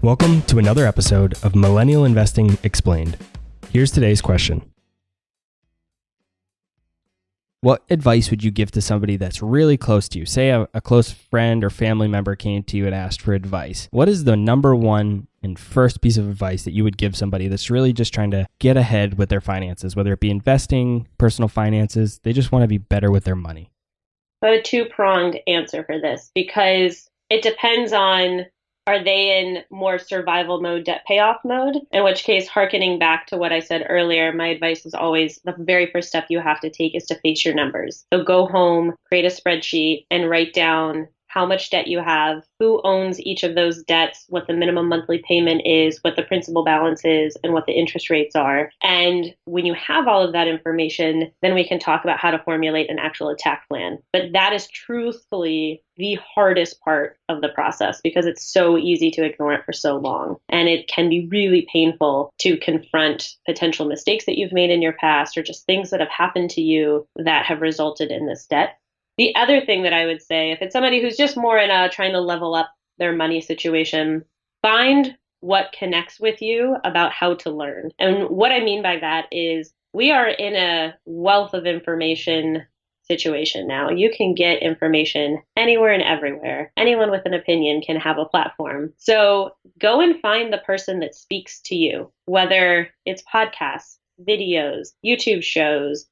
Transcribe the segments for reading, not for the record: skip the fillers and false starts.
Welcome to another episode of Millennial Investing Explained. Here's today's question. What advice would you give to somebody that's really close to you? Say a close friend or family member came to you and asked for advice. What is the number one and first piece of advice that you would give somebody that's really just trying to get ahead with their finances, whether it be investing, personal finances, they just want to be better with their money? I have a two-pronged answer for this because it depends on, are they in more survival mode, debt payoff mode? In which case, hearkening back to what I said earlier, my advice is always the very first step you have to take is to face your numbers. So go home, create a spreadsheet, and write down how much debt you have, who owns each of those debts, what the minimum monthly payment is, what the principal balance is, and what the interest rates are. And when you have all of that information, then we can talk about how to formulate an actual attack plan. But that is truthfully the hardest part of the process because it's so easy to ignore it for so long. And it can be really painful to confront potential mistakes that you've made in your past or just things that have happened to you that have resulted in this debt. The other thing that I would say, if it's somebody who's just more in a trying to level up their money situation, find what connects with you about how to learn. And what I mean by that is we are in a wealth of information situation now. You can get information anywhere and everywhere. Anyone with an opinion can have a platform. So go and find the person that speaks to you, whether it's podcasts, videos, YouTube shows,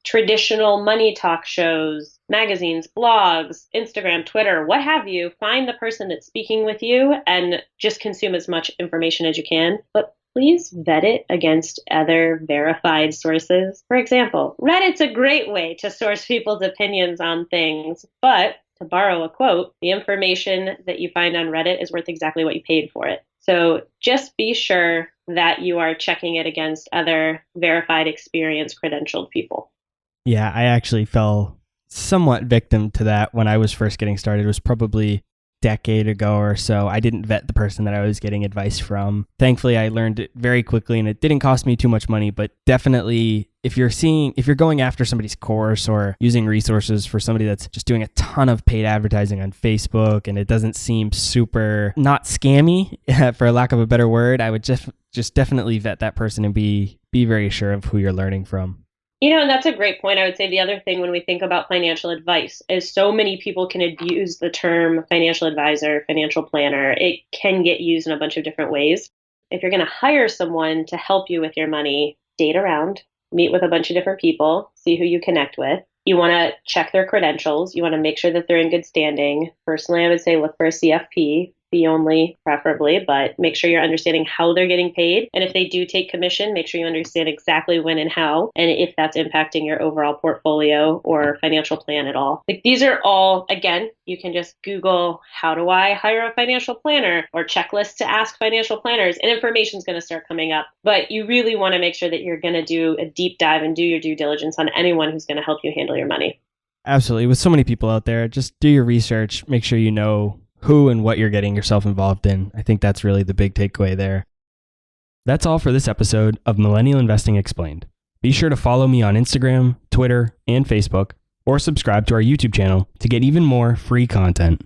traditional money talk shows, magazines, blogs, Instagram, Twitter, what have you. Find the person that's speaking with you and just consume as much information as you can. But please vet it against other verified sources. For example, Reddit's a great way to source people's opinions on things. But to borrow a quote, the information that you find on Reddit is worth exactly what you paid for it. So just be sure that you are checking it against other verified, experienced, credentialed people. Yeah, I actually fell somewhat victim to that when I was first getting started. It was probably a decade ago or so. I didn't vet the person that I was getting advice from. Thankfully, I learned it very quickly and it didn't cost me too much money, but definitely if you're going after somebody's course or using resources for somebody that's just doing a ton of paid advertising on Facebook and it doesn't seem super not scammy, for lack of a better word, I would just definitely vet that person and be very sure of who you're learning from. And that's a great point. I would say the other thing when we think about financial advice is so many people can abuse the term financial advisor, financial planner. It can get used in a bunch of different ways. If you're going to hire someone to help you with your money, date around, meet with a bunch of different people, see who you connect with. You want to check their credentials. You want to make sure that they're in good standing. Personally, I would say look for a CFP. Fee only, preferably, but make sure you're understanding how they're getting paid. And if they do take commission, make sure you understand exactly when and how, and if that's impacting your overall portfolio or financial plan at all. These are all, again, you can just Google, how do I hire a financial planner, or checklists to ask financial planners, and information's going to start coming up. But you really want to make sure that you're going to do a deep dive and do your due diligence on anyone who's going to help you handle your money. Absolutely. With so many people out there, just do your research, make sure you know who and what you're getting yourself involved in. I think that's really the big takeaway there. That's all for this episode of Millennial Investing Explained. Be sure to follow me on Instagram, Twitter, and Facebook, or subscribe to our YouTube channel to get even more free content.